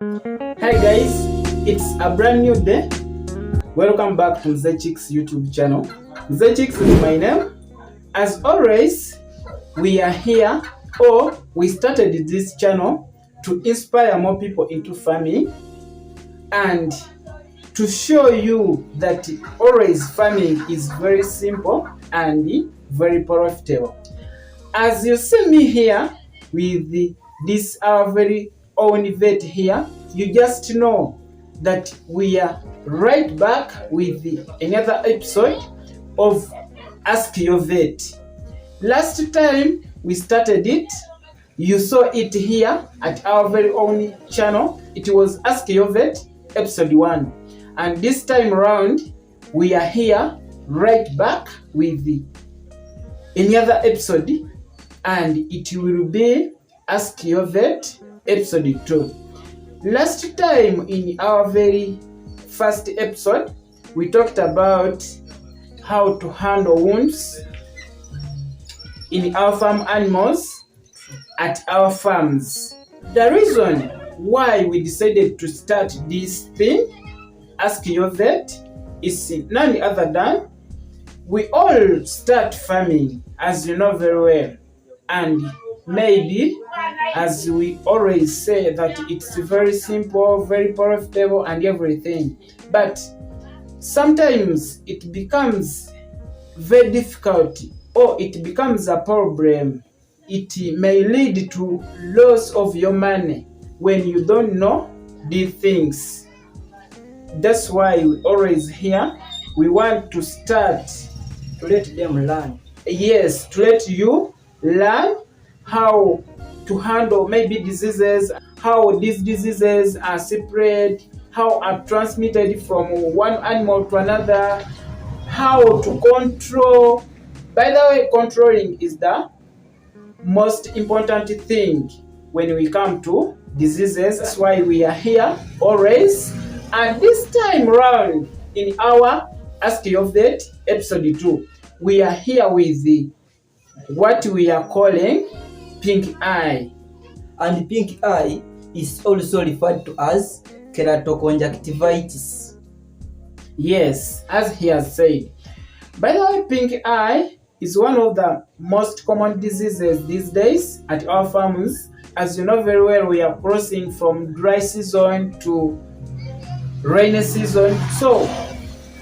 Hi guys, it's a brand new day. Welcome back to Mzechik's YouTube channel. Mzechik's is my name. As always, we are here, or we started this channel to inspire more people into farming and to show you that always farming is very simple and very profitable. As you see me here with this our very own vet here, you just know that we are right back with another episode of Ask Your Vet. Last time we started it, you saw it here at our very own channel. It was Ask Your Vet episode 1. And this time around, we are here right back with another episode, and it will be Ask Your Vet episode 2. Last time in our very first episode, we talked about how to handle wounds in our farm animals at our farms. The reason why we decided to start this thing, Ask Your Vet, is none other than we all start farming, as you know very well. And maybe, as we always say, that it's very simple, very profitable and everything. But sometimes it becomes very difficult, or it becomes a problem. It may lead to loss of your money when you don't know these things. That's why we always here, we want to start to let them learn. Yes, to let you learn how to handle maybe diseases, how these diseases are spread, how are transmitted from one animal to another, how to control. By the way, controlling is the most important thing when we come to diseases. That's why we are here always. And this time around in our Ask Your Vet episode 2, we are here with what we are calling pink eye. And pink eye is also referred to as keratoconjunctivitis. Yes, as he has said. By the way, pink eye is one of the most common diseases these days at our farms. As you know very well, we are crossing from dry season to rainy season. So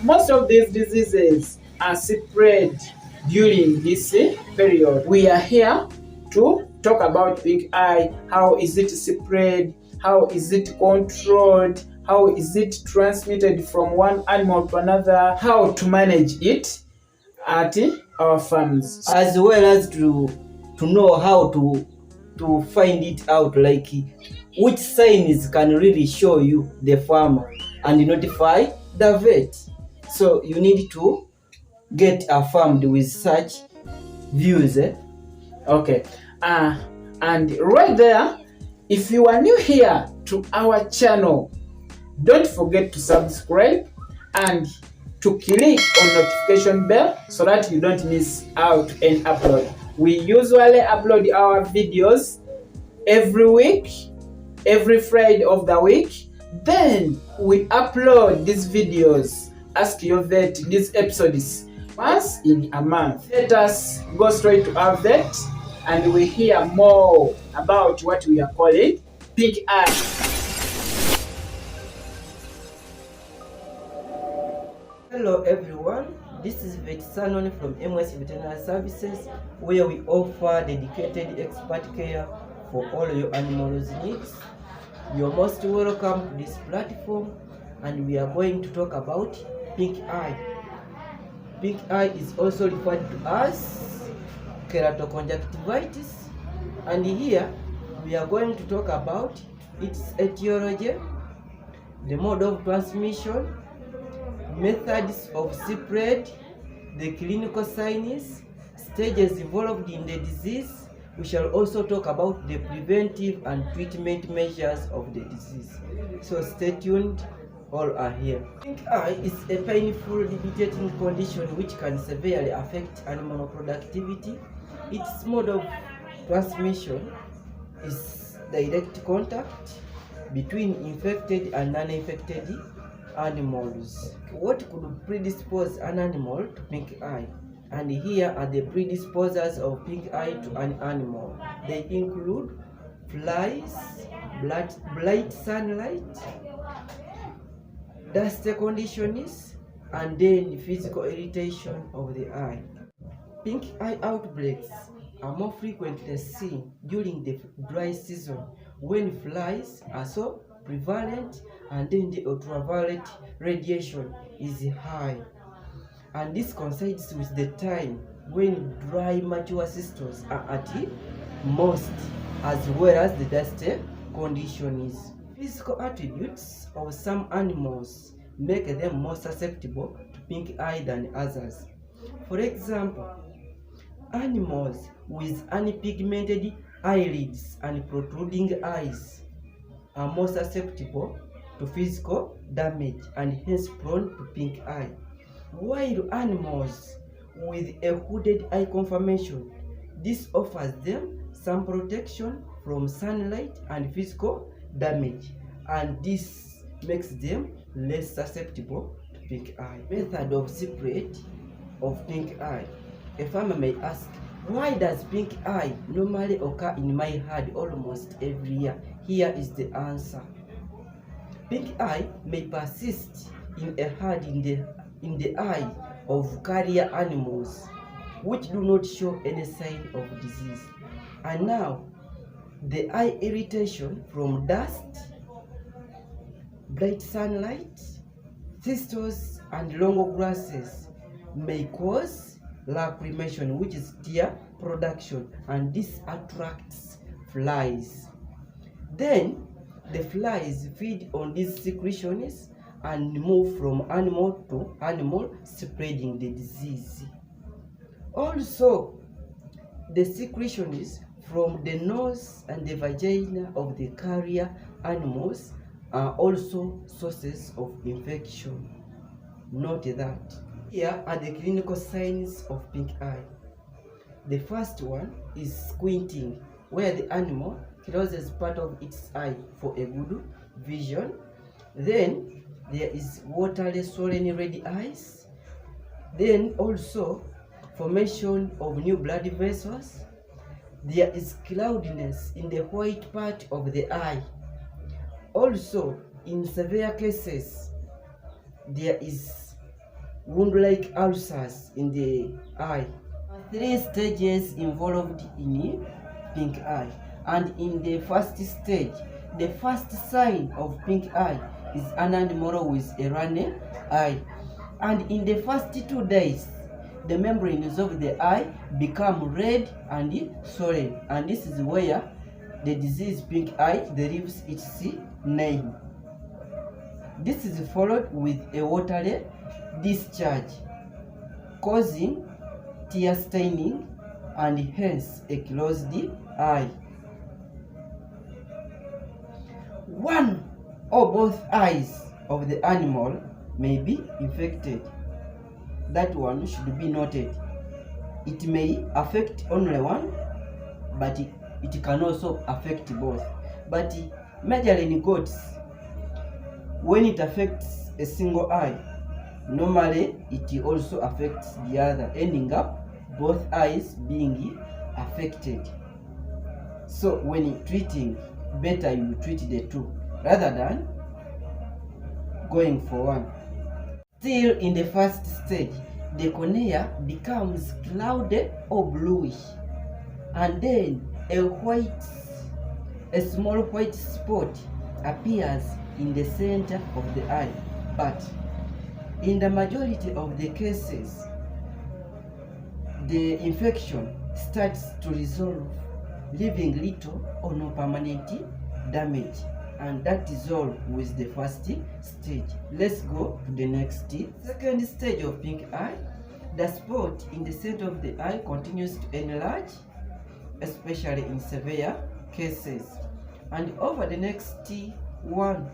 most of these diseases are spread during this period. We are here to talk about pink eye. How is it spread? How is it controlled? How is it transmitted from one animal to another? How to manage it at our farms, as well as to know how to find it out, like which signs can really show you the farmer and notify the vet. So you need to get affirmed with such views. Okay. And right there, if you are new here to our channel, don't forget to subscribe and to click on notification bell so that you don't miss out any upload. We usually upload our videos every week, every Friday of the week. Then we upload these videos, Ask Your Vet, these episodes, once in a month. Let us go straight to our vet and we hear more about what we are calling pink eye. Hello everyone, this is Vet Sanon from MS Veterinary Services, where we offer dedicated expert care for all your animals' needs. You're most welcome to this platform, and we are going to talk about pink eye. Pink eye is also referred to as keratoconjunctivitis, and here we are going to talk about its etiology, the mode of transmission, methods of spread, the clinical signs, stages involved in the disease. We shall also talk about the preventive and treatment measures of the disease. So stay tuned, all are here. Pink eye is a painful, debilitating condition which can severely affect animal productivity. Its mode of transmission is direct contact, between infected and uninfected animals. What could predispose an animal to pink eye? And here are the predisposers of pink eye to an animal. They include flies, bright sunlight, dust conditions, and then physical irritation of the eye. Pink eye outbreaks are more frequently seen during the dry season when flies are so prevalent and then the ultraviolet radiation is high. And this coincides with the time when dry mature systems are at most, as well as the dust conditions. Physical attributes of some animals make them more susceptible to pink eye than others. For example, animals with unpigmented eyelids and protruding eyes are more susceptible to physical damage and hence prone to pink eye, while animals with a hooded eye conformation, this offers them some protection from sunlight and physical damage, and this makes them less susceptible to pink eye. Method of spread of pink eye. A farmer may ask, why does pink eye normally occur in my herd almost every year? Here is the answer. Pink eye may persist in a herd in the eye of carrier animals which do not show any sign of disease. And now, the eye irritation from dust, bright sunlight, thistles, and long grasses may cause lacrimation, which is tear production, and this attracts flies. Then the flies feed on these secretions and move from animal to animal, spreading the disease. Also, the secretions from the nose and the vagina of the carrier animals are also sources of infection. Note that. Here are the clinical signs of pink eye. The first one is squinting, where the animal closes part of its eye for a good vision. Then there is watery swollen red eyes. Then also formation of new blood vessels. There is cloudiness in the white part of the eye. Also, in severe cases, there is wound-like ulcers in the eye. 3 stages involved in pink eye. And in the first stage, the first sign of pink eye is an animal with a runny eye. And in the first 2 days, the membranes of the eye become red and swollen. And this is where the disease pink eye derives its name. This is followed with a watery discharge, causing tear staining and hence a closed eye. One or both eyes of the animal may be infected. That one should be noted. It may affect only one, but it can also affect both. But majorly in goats, when it affects a single eye, normally it also affects the other, ending up both eyes being affected. So when treating, better you treat the two rather than going for one. Still in the first stage, the cornea becomes clouded or bluish, and then a small white spot appears in the center of the eye. But in the majority of the cases, the infection starts to resolve, leaving little or no permanent damage. And that is all with the first stage. Let's go to the next second stage of pink eye. The spot in the center of the eye continues to enlarge, especially in severe cases. And over the next 1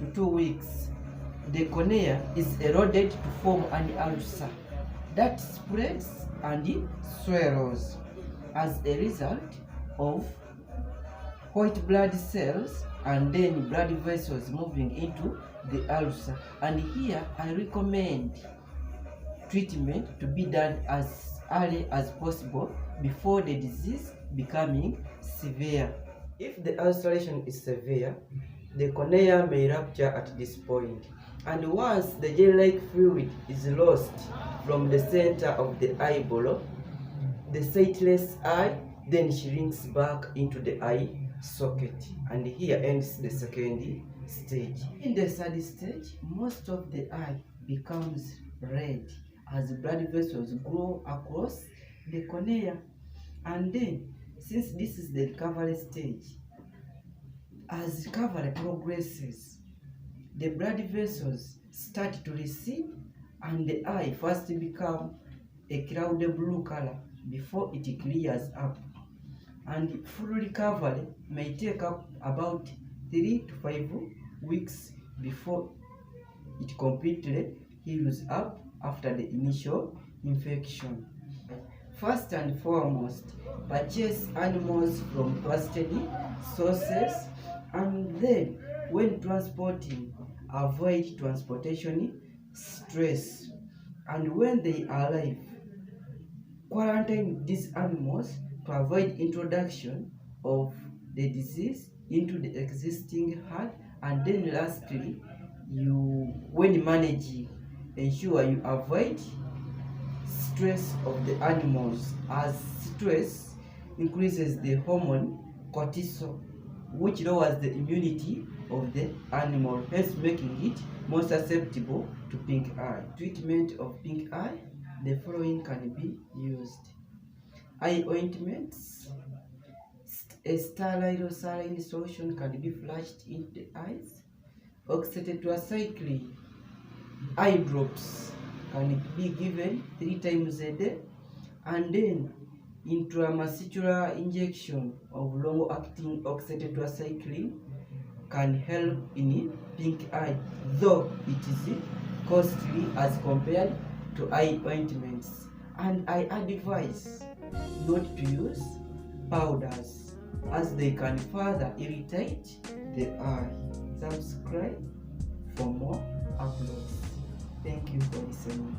to 2 weeks, the cornea is eroded to form an ulcer that spreads and swells as a result of white blood cells and then blood vessels moving into the ulcer. And here I recommend treatment to be done as early as possible before the disease becoming severe. If the ulceration is severe, the cornea may rupture at this point, and once the gel-like fluid is lost from the center of the eyeball, the sightless eye then shrinks back into the eye socket, and here ends the second stage. In the third stage, most of the eye becomes red as blood vessels grow across the cornea. And then, since this is the recovery stage, as recovery progresses, the blood vessels start to recede and the eye first becomes a clouded blue color before it clears up. And full recovery may take up about 3 to 5 weeks before it completely heals up after the initial infection. First and foremost, purchase animals from trusted sources, and then when transporting, avoid transportation stress. And when they arrive, quarantine these animals to avoid introduction of the disease into the existing herd. And then lastly, when managing, ensure you avoid stress of the animals, as stress increases the hormone cortisol, which lowers the immunity of the animal, hence making it more susceptible to pink eye. Treatment of pink eye, the following can be used: eye ointments. A sterile saline solution can be flushed into the eyes. Oxytetracycline eye drops can be given 3 times a day, and then intramuscular injection of long-acting oxytetracycline can help in pink eye, though it is costly as compared to eye ointments. And I advise not to use powders, as they can further irritate the eye. Subscribe for more uploads. Thank you for listening.